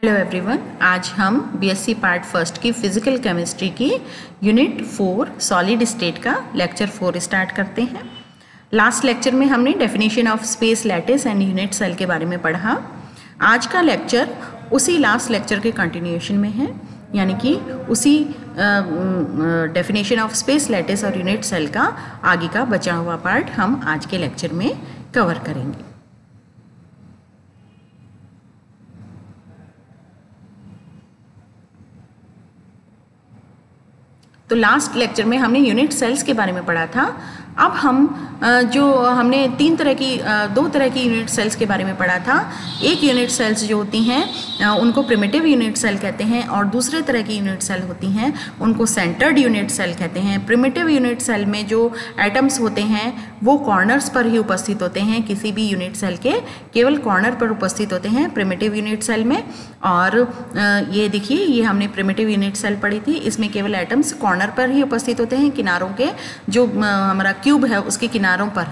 Hello everyone, आज हम BSc part first की फिजिकल केमिस्ट्री की यूनिट 4 सॉलिड स्टेट का लेक्चर 4 स्टार्ट करते हैं। लास्ट लेक्चर में हमने definition of space lattice and unit cell के बारे में पढ़ा। आज का लेक्चर उसी लास्ट लेक्चर के कंटिन्यूएशन में है, यानी कि उसी डेफिनेशन ऑफ स्पेस लैटिस और यूनिट सेल का आगे का बचा हुआ पार्ट हम आज के लेक्चर में कवर करेंगे। तो लास्ट लेक्चर में हमने यूनिट सेल्स के बारे में पढ़ा था। अब हम हमने दो तरह की यूनिट सेल्स के बारे में पढ़ा था। एक यूनिट सेल्स जो होती हैं उनको प्रिमिटिव यूनिट सेल कहते हैं, और दूसरे तरह की यूनिट सेल होती हैं उनको सेंटर्ड यूनिट सेल कहते हैं। प्रिमिटिव यूनिट सेल में जो एटम्स होते हैं वो कॉर्नर्स पर ही उपस्थित होते हैं, किसी भी यूनिट सेल के केवल कॉर्नर पर उपस्थित होते हैं प्रिमिटिव यूनिट सेल में। और ये देखिए, ये हमने प्रिमिटिव यूनिट सेल पढ़ी थी, इसमें केवल एटम्स कॉर्नर पर ही उपस्थित होते हैं, किनारों के जो हमारा क्यूब है उसके किनारों पर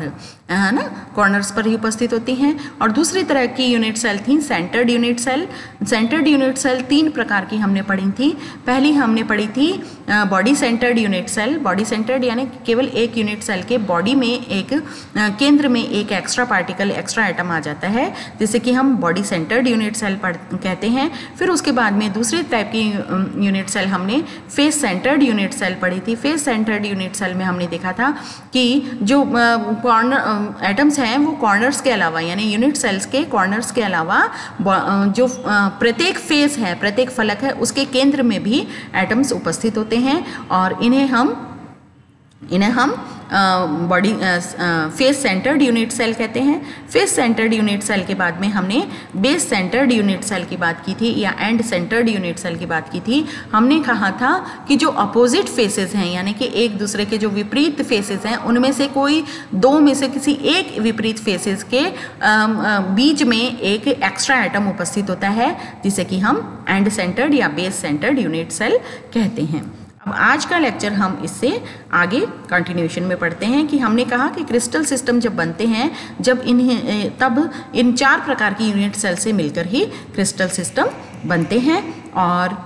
है ना, कॉर्नर्स पर ही उपस्थित होती हैं। और दूसरी तरह की यूनिट सेल थी centred unit cell. Centred unit cell 3 प्रकार की हमने पढ़ी थी। पहली हमने पढ़ी थी body centred unit cell. Body centred यानी केवल एक यूनिट सेल के बॉडी में एक केंद्र में एक एक्स्ट्रा पार्टिकल, एक्स्ट्रा एटम आ जाता है, जिसे कि हम बॉडी सेंटर्ड यूनिट सेल कहते हैं। फिर उसके बाद में दूसरी टाइप की यूनिट सेल हमने फेस सेंटर्ड यूनिट सेल पढ़ी थी। फेस सेंटर्ड यूनिट सेल में हमने देखा था कि जो कॉर्नर एटम्स हैं वो कॉर्नर्स के अलावा, यानी यूनिट सेल्स के कॉर्नर्स के अलावा जो प्रत्येक फेस है, प्रत्येक फलक है, उसके केंद्र में भी एटम्स उपस्थित होते हैं, और इन्हें हम body face centred unit cell कहते हैं। फेस सेंटर्ड यूनिट सेल के बाद में हमने बेस सेंटर्ड यूनिट सेल की बात की थी, या एंड सेंटर्ड यूनिट सेल की बात की थी। हमने कहा था कि जो अपोजिट फेसेस हैं, यानी कि एक दूसरे के जो विपरीत फेसेस हैं, उनमें से कोई दो में से किसी एक विपरीत फेसेस के बीच में एक एक्स्ट्रा एटम उपस्थित होता है, जिसे कि हम एंड सेंटर्ड या बेस सेंटर्ड यूनिट सेल कहते हैं। अब आज का लेक्चर हम इससे आगे कंटिन्यूएशन में पढ़ते हैं कि हमने कहा कि क्रिस्टल सिस्टम जब बनते हैं, तब इन 4 प्रकार की यूनिट सेल से मिलकर ही क्रिस्टल सिस्टम बनते हैं। और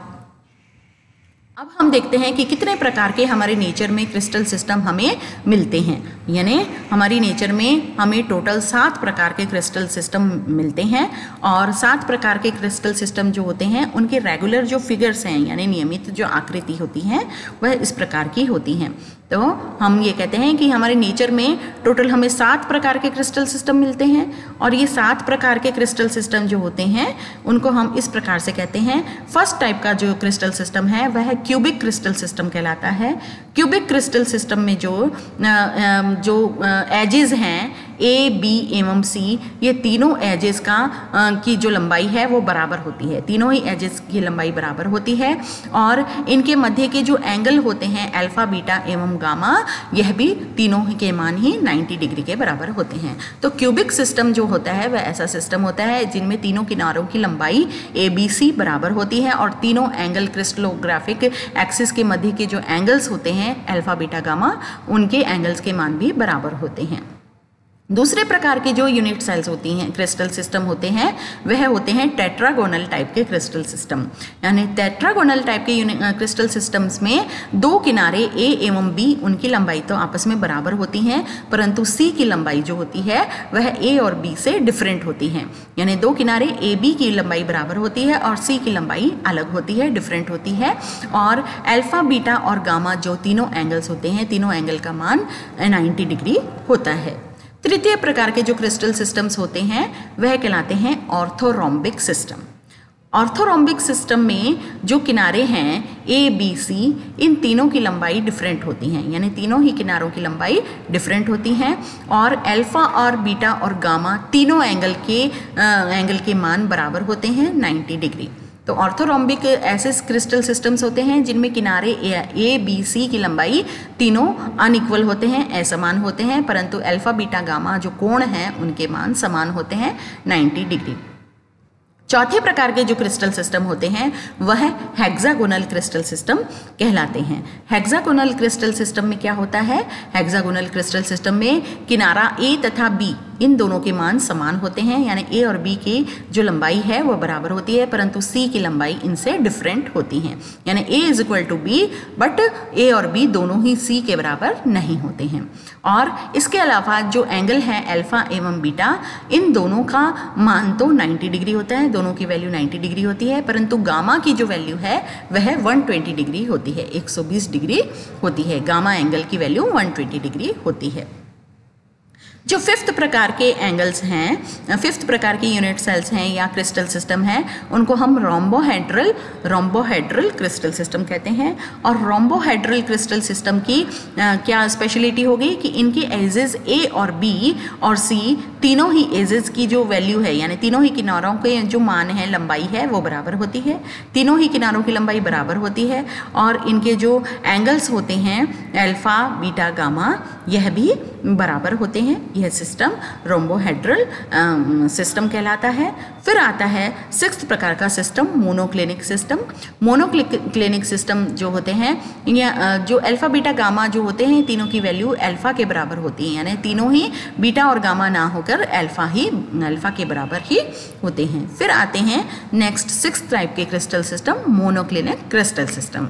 अब हम देखते हैं कि कितने प्रकार के हमारे नेचर में क्रिस्टल सिस्टम हमें मिलते हैं। यानी हमारी नेचर में हमें टोटल 7 प्रकार के क्रिस्टल सिस्टम मिलते हैं, और 7 प्रकार के क्रिस्टल सिस्टम जो होते हैं उनके रेगुलर जो फिगर्स हैं, यानी नियमित जो आकृति होती हैं, वह इस प्रकार की होती हैं। तो हम ये कहते हैं कि हमारे नेचर में टोटल हमें 7 प्रकार के क्रिस्टल सिस्टम मिलते हैं, और ये 7 प्रकार के क्रिस्टल सिस्टम जो होते हैं उनको हम इस प्रकार से कहते हैं। फर्स्ट टाइप का जो क्रिस्टल सिस्टम है वह क्यूबिक क्रिस्टल सिस्टम कहलाता है। क्यूबिक क्रिस्टल सिस्टम में जो एजेस हैं ए, बी एवं सी, ये तीनों एजेस की जो लंबाई है वो बराबर होती है। तीनों ही एजेस की लंबाई बराबर होती है, और इनके मध्य के जो एंगल होते हैं अल्फा, बीटा एवं गामा, यह भी तीनों के मान ही 90 डिग्री के बराबर होते हैं। तो क्यूबिक सिस्टम जो होता है वह ऐसा सिस्टम होता है जिनमें तीनों किनारों की लंबाई ए, बी, सी बराबर होती है, और तीनों एंगल क्रिस्टलोग्राफिक एक्सिस के मध्य के जो एंगल्स होते हैं अल्फा, बीटा, गामा, उनके एंगल्स के मान भी बराबर होते हैं। दूसरे प्रकार के जो यूनिट सेल्स होती हैं, क्रिस्टल सिस्टम होते हैं, वह होते हैं टेट्रागोनल टाइप के क्रिस्टल सिस्टम। यानी टेट्रागोनल टाइप के क्रिस्टल सिस्टम्स में 2 किनारे ए एवं बी, उनकी लंबाई तो आपस में बराबर होती हैं, परंतु सी की लंबाई जो होती है वह ए और बी से डिफरेंट होती हैं। यानी 2 किनारे ए बी की लंबाई बराबर होती है और सी की लंबाई अलग होती है, डिफरेंट होती है। और अल्फा, बीटा और गामा जो तीनों एंगल्स होते हैं, तीनों एंगल का मान 90 डिग्री होता है। तृतीय प्रकार के जो क्रिस्टल सिस्टम्स होते हैं वह कहलाते हैं ऑर्थोरोम्बिक सिस्टम। ऑर्थोरोम्बिक सिस्टम में जो किनारे हैं ए, बी, सी, इन तीनों की लंबाई डिफरेंट होती हैं, यानी तीनों ही किनारों की लंबाई डिफरेंट होती हैं, और अल्फा और बीटा और गामा तीनों एंगल के मान बराबर होते हैं 90 डिग्री। तो ऑर्थोरोम्बिक ऐसे क्रिस्टल सिस्टम्स होते हैं जिनमें किनारे ए, बी, सी की लंबाई तीनों अनइक्वल होते हैं, असमान होते हैं, परंतु अल्फा, बीटा, गामा जो कोण हैं उनके मान समान होते हैं 90 डिग्री। चौथे प्रकार के जो क्रिस्टल सिस्टम होते हैं वह हेक्सागोनल क्रिस्टल सिस्टम कहलाते हैं। हेक्सागोनल क्रिस्टल सिस्टम में क्या होता है? हेक्सागोनल क्रिस्टल सिस्टम में किनारा ए तथा बी इन दोनों के मान समान होते हैं, यानी ए और बी की जो लंबाई है वो बराबर होती है, परंतु सी की लंबाई इनसे डिफरेंट होती है, यानी A is equal to B, but A और बी दोनों ही सी के बराबर नहीं होते हैं। और इसके अलावा जो एंगल है अल्फा एवं बीटा, इन दोनों का मान तो 90 डिग्री होता है, दोनों की वैल्यू 90 डिग्री होती है, परंतु गामा की जो वैल्यू है वह 120 डिग्री होती है, 120 डिग्री होती है। गामा एंगल की वैल्यू 120 डिग्री होती है। जो फिफ्थ प्रकार के एंगल्स हैं, फिफ्थ प्रकार की यूनिट सेल्स हैं या क्रिस्टल सिस्टम है, उनको हम रोम्बोहेड्रल क्रिस्टल सिस्टम कहते हैं। और रोम्बोहेड्रल क्रिस्टल सिस्टम की क्या स्पेशलिटी होगी कि इनकी एजेस ए और बी और सी तीनों ही एजेस की जो वैल्यू है, यानी तीनों ही किनारों के जो मान है, लंबाई है, वो बराबर होती है, तीनों ही किनारों की लंबाई बराबर होती है। और इनके जो एंगल्स होते हैं अल्फा बीटा गामा, यह भी बराबर होते हैं। यह सिस्टम रोम्बोहेड्रल सिस्टम कहलाता है। फिर आता है सिक्स्थ प्रकार का system, monoclinic system. Monoclinic system जो होते हैं, या जो अल्फा बीटा गामा जो होते हैं, तीनों की वैल्यू अल्फा के बराबर होती है, यानी तीनों ही बीटा और गामा ना होकर अल्फा के बराबर ही होते हैं। फिर आते हैं नेक्स्ट सिक्स्थ टाइप के crystal system, monoclinic crystal system.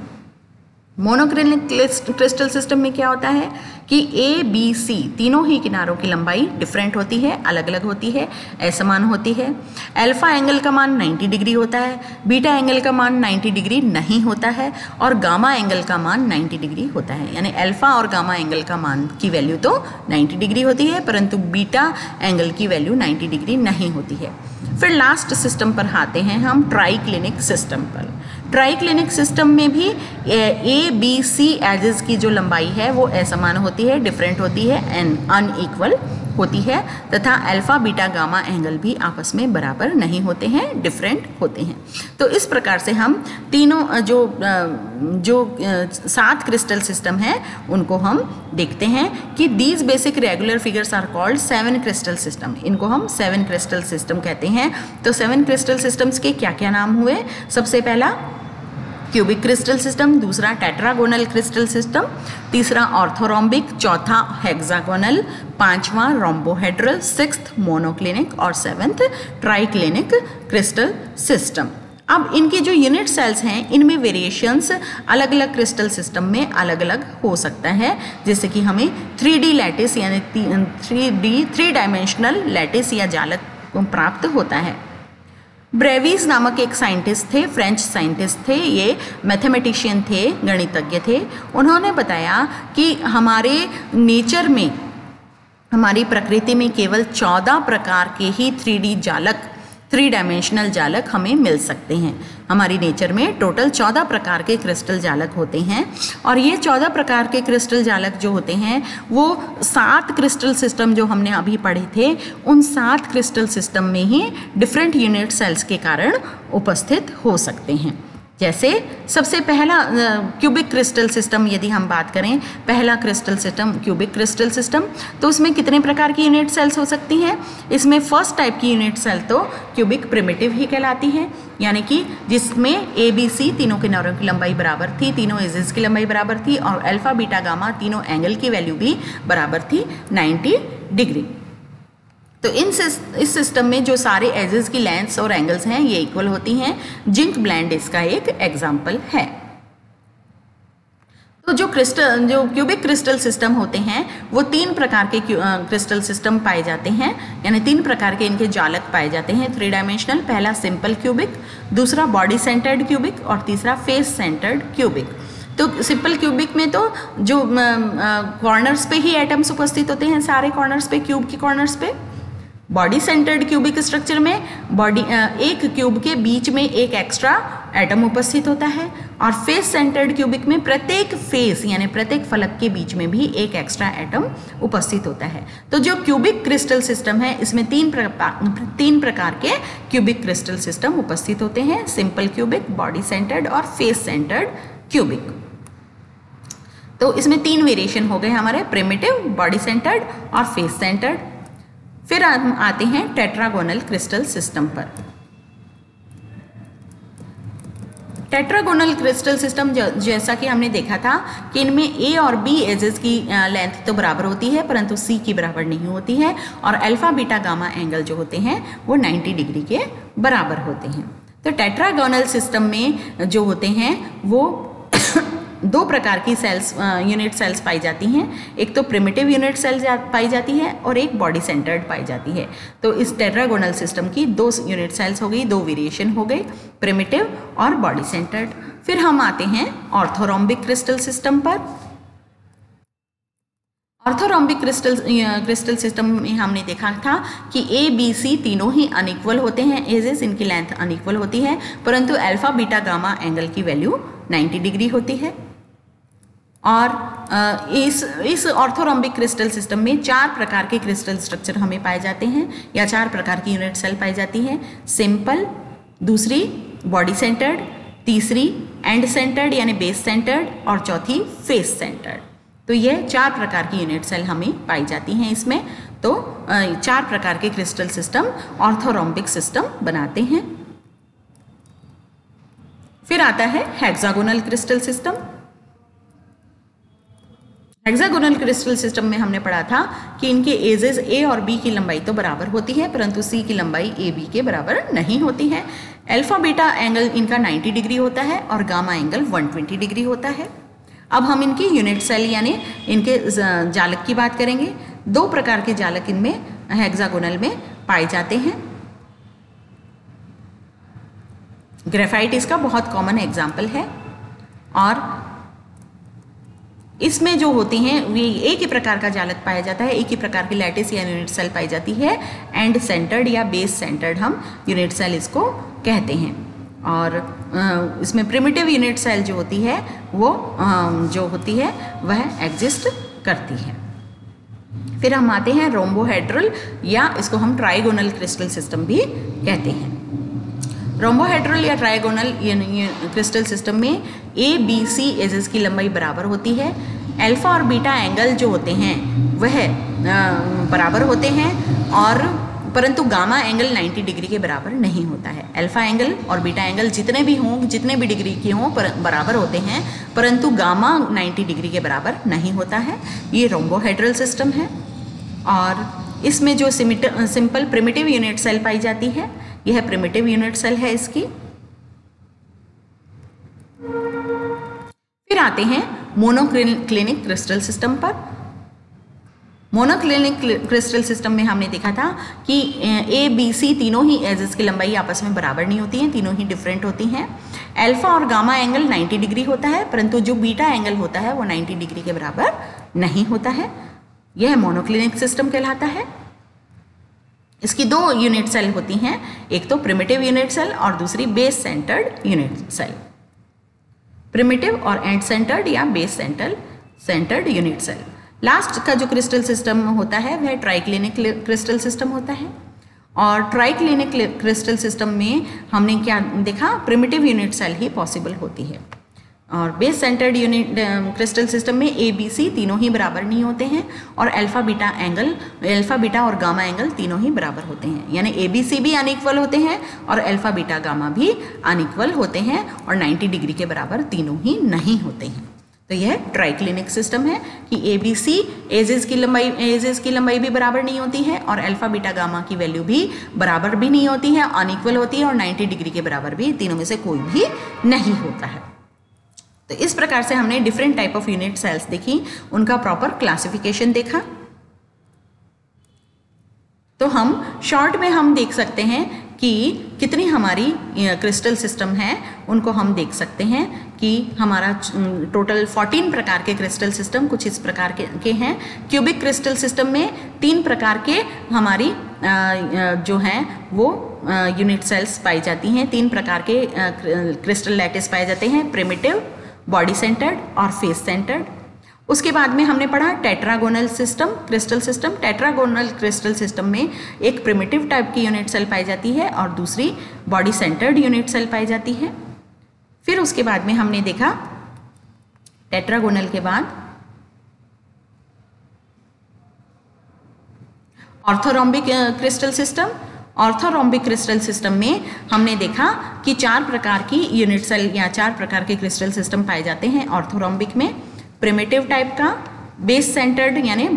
Monoclinic crystal system में क्या होता है कि ए बी सी तीनों ही किनारों की लंबाई डिफरेंट होती है, अलग अलग होती है, असमान होती है। अल्फा एंगल का मान 90 डिग्री होता है, बीटा एंगल का मान 90 डिग्री नहीं होता है, और गामा एंगल का मान 90 डिग्री होता है। यानी अल्फा और गामा एंगल का मान की वैल्यू तो 90 डिग्री होती है, परंतु बीटा एंगल की वैल्यू 90 डिग्री नहीं होती है। फिर लास्ट सिस्टम पर आते हैं हम, ट्राइक्लिनिक सिस्टम पर। ट्राइक्लिनिक सिस्टम में भी ए बी सी एजेस की जो लंबाई है वो असमान होती है, डिफरेंट होती है, एंड अनइक्वल होती है, तथा अल्फा बीटा गामा एंगल भी आपस में बराबर नहीं होते हैं, डिफरेंट होते हैं। तो इस प्रकार से हम तीनों जो 7 क्रिस्टल सिस्टम है उनको हम देखते हैं कि these basic regular figures are called 7 crystal system. इनको हम 7 क्रिस्टल सिस्टम कहते हैं। तो 7 क्रिस्टल सिस्टम्स के क्या क्या नाम हुए? सबसे पहला क्यूबिक क्रिस्टल सिस्टम, दूसरा टेट्रागोनल क्रिस्टल सिस्टम, तीसरा ऑर्थोरोम्बिक, चौथा हेक्सागोनल, पांचवा रोम्बोहेड्रल, सिक्स्थ मोनोक्लिनिक और 7th ट्राइक्लिनिक क्रिस्टल सिस्टम। अब इनके जो यूनिट सेल्स हैं इनमें वेरिएशंस अलग अलग क्रिस्टल सिस्टम में अलग अलग हो सकता है, जैसे कि हमें 3D लैटिस यानी 3 डायमेंशनल लैटिस या जालक प्राप्त होता है। ब्रेवीज नामक एक साइंटिस्ट थे, फ्रेंच साइंटिस्ट थे, ये मैथमेटिशियन थे, गणितज्ञ थे। उन्होंने बताया कि हमारे नेचर में, हमारी प्रकृति में केवल 14 प्रकार के ही 3D जालक, 3 डायमेंशनल जालक हमें मिल सकते हैं। हमारी नेचर में टोटल 14 प्रकार के क्रिस्टल जालक होते हैं, और ये 14 प्रकार के क्रिस्टल जालक जो होते हैं वो 7 क्रिस्टल सिस्टम जो हमने अभी पढ़े थे, उन 7 क्रिस्टल सिस्टम में ही डिफरेंट यूनिट सेल्स के कारण उपस्थित हो सकते हैं। जैसे सबसे पहला क्यूबिक क्रिस्टल सिस्टम यदि हम बात करें, पहला crystal system cubic crystal system, तो उसमें कितने प्रकार की यूनिट सेल्स हो सकती हैं? इसमें फर्स्ट टाइप की यूनिट सेल तो क्यूबिक प्रिमिटिव ही कहलाती है, यानी कि जिसमें ए बी सी तीनों किनारों की लंबाई बराबर थी, तीनों एजेस की लंबाई बराबर थी, और अल्फा बीटा गामा तीनों एंगल की वैल्यू भी बराबर थी 90 डिग्री। तो इस सिस्टम में जो सारे एजेस की लेंथ्स और एंगल्स हैं ये इक्वल होती हैं। जिंक ब्लेंड इसका एक एग्जाम्पल है। तो जो क्यूबिक क्रिस्टल सिस्टम होते हैं वो 3 प्रकार के क्रिस्टल सिस्टम पाए जाते हैं, यानी 3 प्रकार के इनके जालक पाए जाते हैं 3 डायमेंशनल। पहला सिंपल क्यूबिक, दूसरा बॉडी सेंटर्ड क्यूबिक, और तीसरा फेस सेंटर्ड क्यूबिक। तो सिंपल क्यूबिक में तो जो कॉर्नर्स पे ही एटम्स उपस्थित होते हैं, सारे कॉर्नर्स पे, क्यूब के कॉर्नर्स पे। बॉडी सेंटर्ड क्यूबिक स्ट्रक्चर में एक क्यूब के बीच में एक एक्स्ट्रा एटम उपस्थित होता है, और फेस सेंटर्ड क्यूबिक में प्रत्येक फेस यानी प्रत्येक फलक के बीच में भी एक एक्स्ट्रा एटम उपस्थित होता है। तो जो क्यूबिक क्रिस्टल सिस्टम है इसमें 3 प्रकार के क्यूबिक क्रिस्टल सिस्टम उपस्थित होते हैं, सिंपल क्यूबिक, बॉडी सेंटर्ड और फेस सेंटर्ड क्यूबिक। तो इसमें 3 वेरिएशन हो गए हमारे, प्रिमिटिव, बॉडी सेंटर्ड और फेस सेंटर्ड। फिर हम आते हैं टेट्रागोनल क्रिस्टल सिस्टम पर। टेट्रागोनल क्रिस्टल सिस्टम जैसा कि हमने देखा था कि इनमें ए और बी एजेस की लेंथ तो बराबर होती है परंतु सी की बराबर नहीं होती है, और अल्फा बीटा गामा एंगल जो होते हैं वो 90 डिग्री के बराबर होते हैं। तो टेट्रागोनल सिस्टम में जो होते हैं वो दो प्रकार की सेल्स यूनिट सेल्स पाई जाती हैं। एक तो प्रिमिटिव यूनिट सेल पाई जाती है और एक बॉडी सेंटर्ड पाई जाती है। तो इस टेट्रागोनल सिस्टम की दो यूनिट सेल्स हो गई, दो वेरिएशन हो गई, प्रिमिटिव और बॉडी सेंटर्ड। फिर हम आते हैं ऑर्थोरोम्बिक क्रिस्टल सिस्टम पर। ऑर्थोरोम्बिक क्रिस्टल सिस्टम में हमने देखा था कि ए बी सी तीनों ही अनइक्वल होते हैं, एजेस इनकी लेंथ अनइक्वल होती है, परंतु अल्फा बीटा गामा एंगल की वैल्यू 90 डिग्री होती है। और इस ऑर्थोरोम्बिक क्रिस्टल सिस्टम में 4 प्रकार के क्रिस्टल स्ट्रक्चर हमें पाए जाते हैं या 4 प्रकार की यूनिट सेल पाई जाती हैं। सिंपल, दूसरी बॉडी सेंटर्ड, तीसरी एंड सेंटर्ड यानी बेस सेंटर्ड, और चौथी फेस सेंटर्ड। तो ये 4 प्रकार की यूनिट सेल हमें पाई जाती हैं इसमें। तो 4 प्रकार के क्रिस्टल सिस्टम ऑर्थोरोम्बिक सिस्टम बनाते हैं। फिर आता है hexagonal crystal system. Hexagonal crystal system में हमने पढ़ा था कि इनके एजेस ए और बी की लंबाई तो बराबर होती है परंतु सी की लंबाई ए बी के बराबर नहीं होती है। अल्फा बीटा एंगल इनका 90 डिग्री होता है और गामा एंगल 120 डिग्री होता है। अब हम इनकी यूनिट सेल यानी इनके जालक की बात करेंगे। 2 प्रकार के जालक इनमें हेक्सागोनल में पाए जाते हैं। ग्रेफाइट इसका बहुत कॉमन एग्जाम्पल है, और इसमें जो होती हैं वे एक ही प्रकार का जालक पाया जाता है, एक ही प्रकार की लैटिस या यूनिट सेल पाई जाती है। एंड सेंटर्ड या बेस सेंटर्ड हम यूनिट सेल इसको कहते हैं। और इसमें प्रिमिटिव यूनिट सेल जो होती है वो जो होती है वह एग्जिस्ट करती है। फिर हम आते हैं रोम्बोहेड्रल, या इसको हम ट्राइगोनल क्रिस्टल सिस्टम भी कहते हैं। रोम्बोहेड्रल या ट्राइगोनल क्रिस्टल सिस्टम में ए बी सी एजेस की लंबाई बराबर होती है। अल्फा और बीटा एंगल जो होते हैं वह बराबर होते हैं, और परंतु गामा एंगल 90 डिग्री के बराबर नहीं होता है। अल्फा एंगल और बीटा एंगल जितने भी हों, जितने भी डिग्री के हों बराबर होते हैं, परंतु गामा 90 डिग्री के बराबर नहीं होता है। ये रोम्बोहेड्रल सिस्टम है। और इसमें जो सिंपल प्रिमिटिव यूनिट सेल पाई जाती है, यह प्रिमिटिव यूनिट सेल है इसकी। फिर आते हैं मोनोक्लिनिक क्रिस्टल सिस्टम पर। मोनोक्लिनिक क्रिस्टल सिस्टम में हमने देखा था कि ए बी सी तीनों ही एजेस की लंबाई आपस में बराबर नहीं होती हैं, तीनों ही डिफरेंट होती हैं। अल्फा और गामा एंगल 90 डिग्री होता है, परंतु जो बीटा एंगल होता है वो 90 डिग्री के बराबर नहीं होता है। यह मोनोक्लिनिक सिस्टम कहलाता है। इसकी 2 यूनिट सेल होती हैं, एक तो प्रिमिटिव यूनिट सेल और दूसरी base centred unit cell. Primitive और एंड सेंटर्ड या base centred unit cell. Last का जो क्रिस्टल सिस्टम होता है वह ट्राइक्लिनिक क्रिस्टल सिस्टम होता है। और ट्राइक्लिनिक क्रिस्टल सिस्टम में हमने क्या देखा, प्रिमिटिव यूनिट सेल ही पॉसिबल होती है। और base centred unit crystal system में ए बी सी तीनों ही बराबर नहीं होते हैं, और अल्फा बीटा और गामा एंगल तीनों ही बराबर होते हैं, यानी ए बी सी भी अनइक्वल होते हैं और अल्फा बीटा गामा भी अनइक्वल होते हैं, और 90 डिग्री के बराबर तीनों ही नहीं होते हैं। तो यह ट्राइक्लिनिक सिस्टम है कि ए बी सी एजेस की लंबाई भी बराबर नहीं होती है, और अल्फा बीटा गामा की वैल्यू भी बराबर भी नहीं होती है, अनइक्वल होती है, और 90 डिग्री के बराबर भी तीनों में से कोई भी नहीं होता है। तो इस प्रकार से हमने different type of unit cells देखी, उनका प्रॉपर क्लासिफिकेशन देखा। तो हम शॉर्ट में हम देख सकते हैं कि कितनी हमारी क्रिस्टल सिस्टम है, उनको हम देख सकते हैं कि हमारा टोटल 14 प्रकार के क्रिस्टल सिस्टम कुछ इस प्रकार के हैं। क्यूबिक क्रिस्टल सिस्टम में 3 प्रकार के हमारी जो हैं वो यूनिट सेल्स पाई जाती हैं। 3 प्रकार के क्रिस्टल लैटिस पाए जाते हैं, प्रिमिटिव, बॉडी सेंटर्ड और फेस सेंटर्ड। उसके बाद में हमने पढ़ा tetragonal crystal system. Tetragonal crystal system में एक प्रिमिटिव टाइप की यूनिट सेल पाई जाती है और दूसरी बॉडी सेंटर्ड यूनिट सेल पाई जाती है। फिर उसके बाद में हमने देखा टेट्रागोनल के बाद orthorhombic crystal system, orthorhombic crystal system में हमने देखा कि 4 प्रकार की यूनिट सेल या 4 प्रकार के क्रिस्टल सिस्टम पाए जाते हैं ऑर्थोरोम्बिक में। प्रिमिटिव टाइप का, बेस सेंटर्ड यानी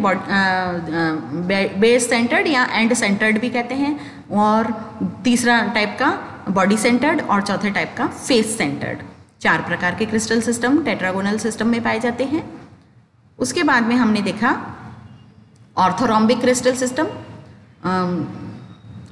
बेस सेंटर्ड या एंड सेंटर्ड भी कहते हैं, और तीसरा टाइप का बॉडी सेंटर्ड, और चौथे टाइप का फेस सेंटर्ड। 4 प्रकार के क्रिस्टल सिस्टम टेट्रागोनल सिस्टम में पाए जाते हैं। उसके बाद में हमने देखा ऑर्थोरोम्बिक क्रिस्टल सिस्टम।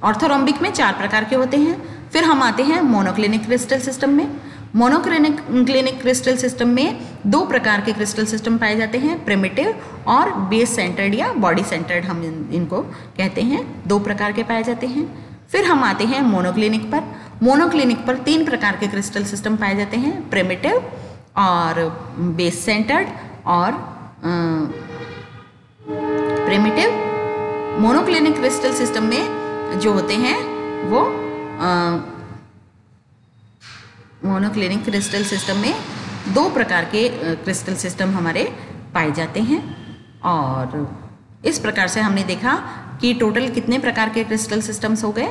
ऑर्थोरोम्बिक में 4 प्रकार के होते हैं। फिर हम आते हैं मोनोक्लिनिक क्रिस्टल सिस्टम में। मोनोक्लिनिक क्रिस्टल सिस्टम में 2 प्रकार के क्रिस्टल सिस्टम पाए जाते हैं, प्रिमिटिव और बेस सेंटर्ड या बॉडी सेंटर्ड हम इनको कहते हैं, 2 प्रकार के पाए जाते हैं। फिर हम आते हैं मोनोक्लिनिक पर। मोनोक्लिनिक पर 3 प्रकार के क्रिस्टल सिस्टम पाए जाते हैं, प्रिमिटिव और बेस सेंटर्ड और प्रिमिटिव। मोनोक्लिनिक क्रिस्टल सिस्टम में जो होते हैं वो मोनोक्लिनिक क्रिस्टल सिस्टम में 2 प्रकार के क्रिस्टल सिस्टम हमारे पाए जाते हैं। और इस प्रकार से हमने देखा कि टोटल कितने प्रकार के क्रिस्टल सिस्टम्स हो गए।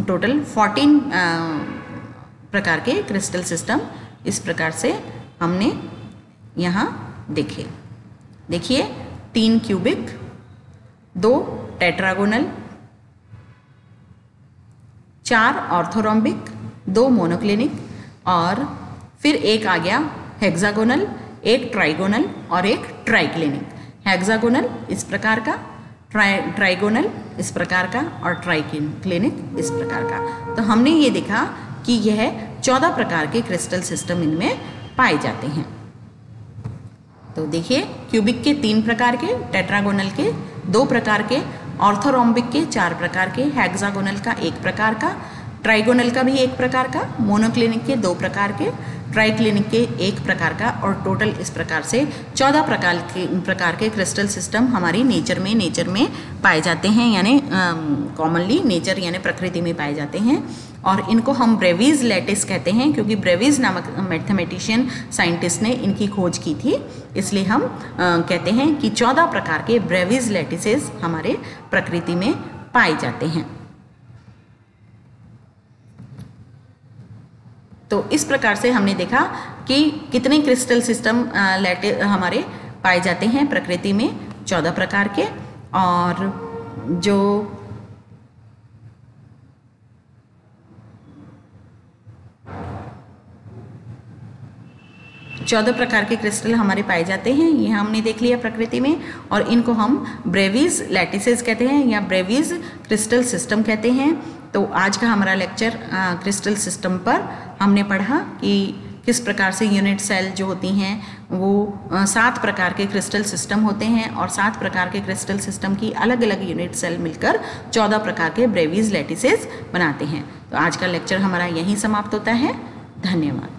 टोटल 14 प्रकार के क्रिस्टल सिस्टम इस प्रकार से हमने यहाँ देखे। देखिए 3 क्यूबिक, 2 टेट्रागोनल, 4 ऑर्थोरोम्बिक, 2 मोनोक्लिनिक, और फिर एक आ गया हेक्सागोनल, एक ट्राइगोनल और एक ट्राइक्लिनिक। हेक्सागोनल इस प्रकार का, ट्राइगोनल इस प्रकार का और ट्राइक्लिनिक इस प्रकार का। तो हमने ये देखा कि यह 14 प्रकार के क्रिस्टल सिस्टम इनमें पाए जाते हैं। तो देखिए क्यूबिक के 3 प्रकार के, टेट्रागोनल के 2 प्रकार के, ऑर्थोरोम्बिक के 4 प्रकार के, हेक्सागोनल का 1 प्रकार का, ट्राइगोनल का भी 1 प्रकार का, मोनोक्लिनिक के 2 प्रकार के, ट्राइक्लिनिक के 1 प्रकार का, और टोटल इस प्रकार से 14 प्रकार के क्रिस्टल सिस्टम हमारी नेचर में पाए जाते हैं, यानी कॉमनली नेचर यानी प्रकृति में पाए जाते हैं। और इनको हम ब्रेवीज लैटिस कहते हैं, क्योंकि ब्रेवीज नामक मैथमेटिशियन साइंटिस्ट ने इनकी खोज की थी, इसलिए हम कहते हैं कि 14 प्रकार के ब्रेवीज लैटिसेस हमारे प्रकृति में पाए जाते हैं। तो इस प्रकार से हमने देखा कि कितने क्रिस्टल सिस्टम हमारे पाए जाते हैं प्रकृति में, 14 प्रकार के। और जो 14 प्रकार के क्रिस्टल हमारे पाए जाते हैं, ये हमने देख लिया प्रकृति में, और इनको हम ब्रेवीज लैटिसेस कहते हैं या ब्रेवीज क्रिस्टल सिस्टम कहते हैं। तो आज का हमारा लेक्चर क्रिस्टल सिस्टम पर हमने पढ़ा कि किस प्रकार से यूनिट सेल जो होती हैं वो 7 प्रकार के क्रिस्टल सिस्टम होते हैं, और 7 प्रकार के क्रिस्टल सिस्टम की अलग अलग यूनिट सेल मिलकर 14 प्रकार के ब्रेवीज लैटिसेस बनाते हैं। तो आज का लेक्चर हमारा यहीं समाप्त होता है। धन्यवाद।